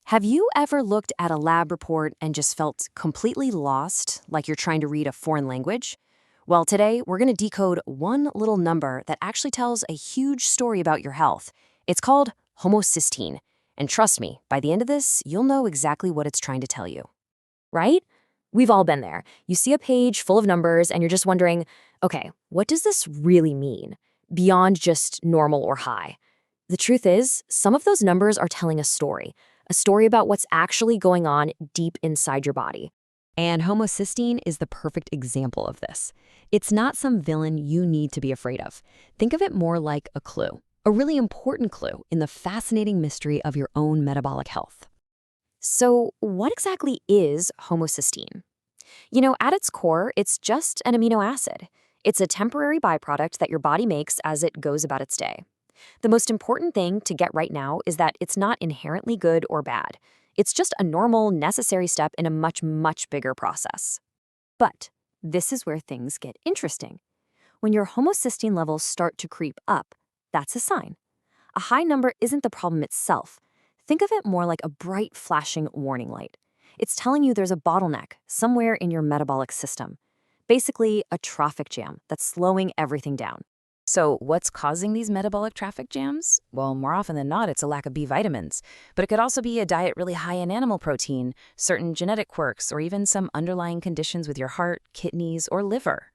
Have you ever looked at a lab report and just felt completely lost, like you're trying to read a foreign language? Well, today we're going to decode one little number that actually tells a huge story about your health. It's called homocysteine. And trust me, by the end of this, you'll know exactly what it's trying to tell you. Right? We've all been there. You see a page full of numbers and you're just wondering, okay, what does this really mean? Beyond just normal or high. The truth is, some of those numbers are telling a story about what's actually going on deep inside your body. And homocysteine is the perfect example of this. It's not some villain you need to be afraid of. Think of it more like a clue, a really important clue in the fascinating mystery of your own metabolic health. So, what exactly is homocysteine? At its core, it's just an amino acid. It's a temporary byproduct that your body makes as it goes about its day. The most important thing to get right now is that it's not inherently good or bad. It's just a normal, necessary step in a much, much bigger process. But this is where things get interesting. When your homocysteine levels start to creep up, that's a sign. A high number isn't the problem itself. Think of it more like a bright, flashing warning light. It's telling you there's a bottleneck somewhere in your metabolic system. Basically, a traffic jam that's slowing everything down. So what's causing these metabolic traffic jams? Well, more often than not, it's a lack of B vitamins. But it could also be a diet really high in animal protein, certain genetic quirks, or even some underlying conditions with your heart, kidneys, or liver.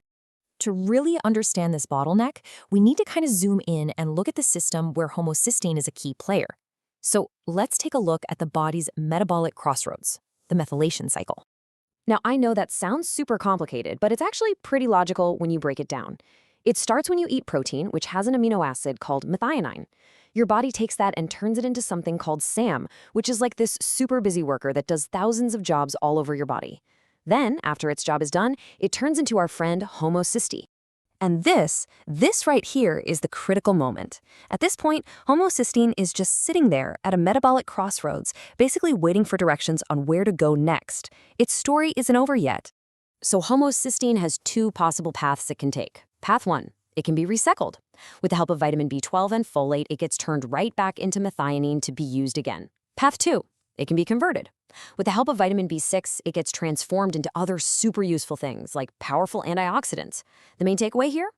To really understand this bottleneck, we need to kind of zoom in and look at the system where homocysteine is a key player. So let's take a look at the body's metabolic crossroads, the methylation cycle. Now, I know that sounds super complicated, but it's actually pretty logical when you break it down. It starts when you eat protein, which has an amino acid called methionine. Your body takes that and turns it into something called SAM, which is like this super busy worker that does thousands of jobs all over your body. Then, after its job is done, it turns into our friend homocysteine. And this right here is the critical moment. At this point, homocysteine is just sitting there at a metabolic crossroads, basically waiting for directions on where to go next. Its story isn't over yet. So homocysteine has two possible paths it can take. Path 1, it can be recycled. With the help of vitamin B12 and folate, it gets turned right back into methionine to be used again. Path 2, it can be converted. With the help of vitamin B6, it gets transformed into other super useful things like powerful antioxidants. The main takeaway here?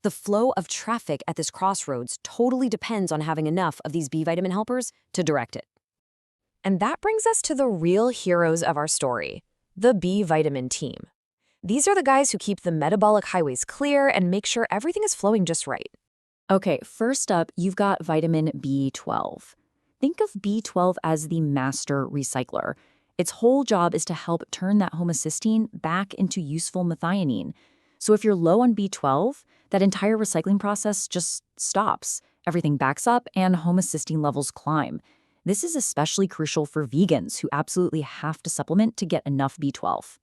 The flow of traffic at this crossroads totally depends on having enough of these B vitamin helpers to direct it. And that brings us to the real heroes of our story, the B vitamin team. These are the guys who keep the metabolic highways clear and make sure everything is flowing just right. Okay, first up, you've got vitamin B12. Think of B12 as the master recycler. Its whole job is to help turn that homocysteine back into useful methionine. So if you're low on B12, that entire recycling process just stops. Everything backs up and homocysteine levels climb. This is especially crucial for vegans who absolutely have to supplement to get enough B12.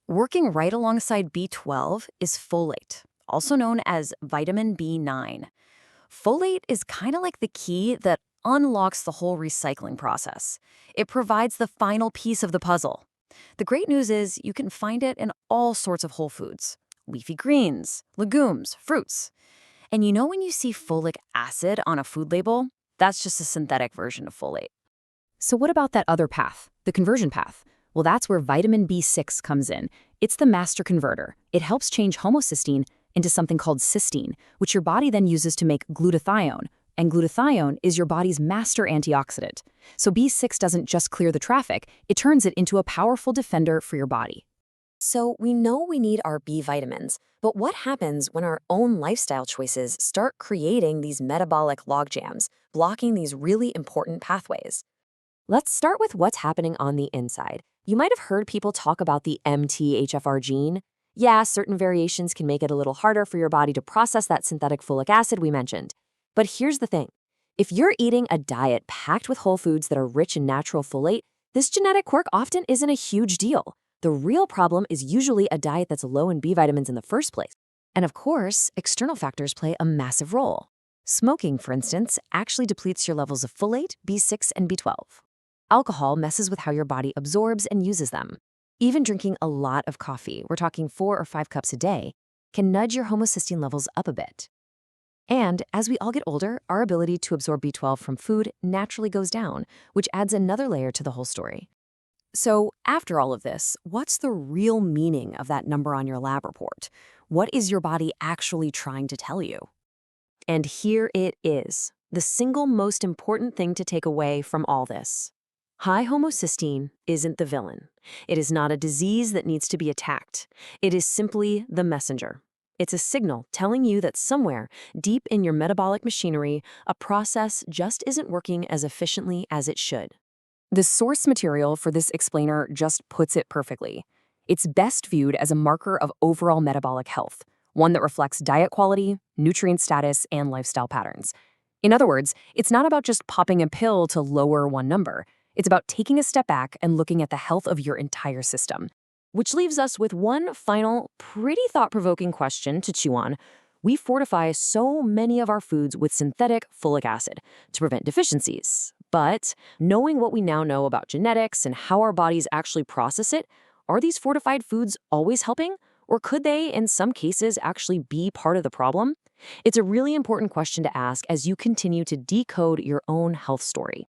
Working right alongside B12 is folate, also known as vitamin B9. Folate is kind of like the key that unlocks the whole recycling process. It provides the final piece of the puzzle. The great news is you can find it in all sorts of whole foods, leafy greens, legumes, fruits. And when you see folic acid on a food label, that's just a synthetic version of folate. So what about that other path, the conversion path? Well, that's where vitamin B6 comes in. It's the master converter. It helps change homocysteine into something called cysteine, which your body then uses to make glutathione. And glutathione is your body's master antioxidant. So B6 doesn't just clear the traffic, it turns it into a powerful defender for your body. So we know we need our B vitamins, but what happens when our own lifestyle choices start creating these metabolic logjams, blocking these really important pathways? Let's start with what's happening on the inside. You might have heard people talk about the MTHFR gene. Yeah, certain variations can make it a little harder for your body to process that synthetic folic acid we mentioned. But here's the thing. If you're eating a diet packed with whole foods that are rich in natural folate, this genetic quirk often isn't a huge deal. The real problem is usually a diet that's low in B vitamins in the first place. And of course, external factors play a massive role. Smoking, for instance, actually depletes your levels of folate, B6, and B12. Alcohol messes with how your body absorbs and uses them. Even drinking a lot of coffee, we're talking 4 or 5 cups a day, can nudge your homocysteine levels up a bit. And as we all get older, our ability to absorb B12 from food naturally goes down, which adds another layer to the whole story. So, after all of this, what's the real meaning of that number on your lab report? What is your body actually trying to tell you? And here it is, the single most important thing to take away from all this. High homocysteine isn't the villain. It is not a disease that needs to be attacked. It is simply the messenger. It's a signal telling you that somewhere, deep in your metabolic machinery, a process just isn't working as efficiently as it should. The source material for this explainer just puts it perfectly. It's best viewed as a marker of overall metabolic health, one that reflects diet quality, nutrient status, and lifestyle patterns. In other words, it's not about just popping a pill to lower one number. It's about taking a step back and looking at the health of your entire system. Which leaves us with one final, pretty thought-provoking question to chew on. We fortify so many of our foods with synthetic folic acid to prevent deficiencies. But knowing what we now know about genetics and how our bodies actually process it, are these fortified foods always helping? Or could they, in some cases, actually be part of the problem? It's a really important question to ask as you continue to decode your own health story.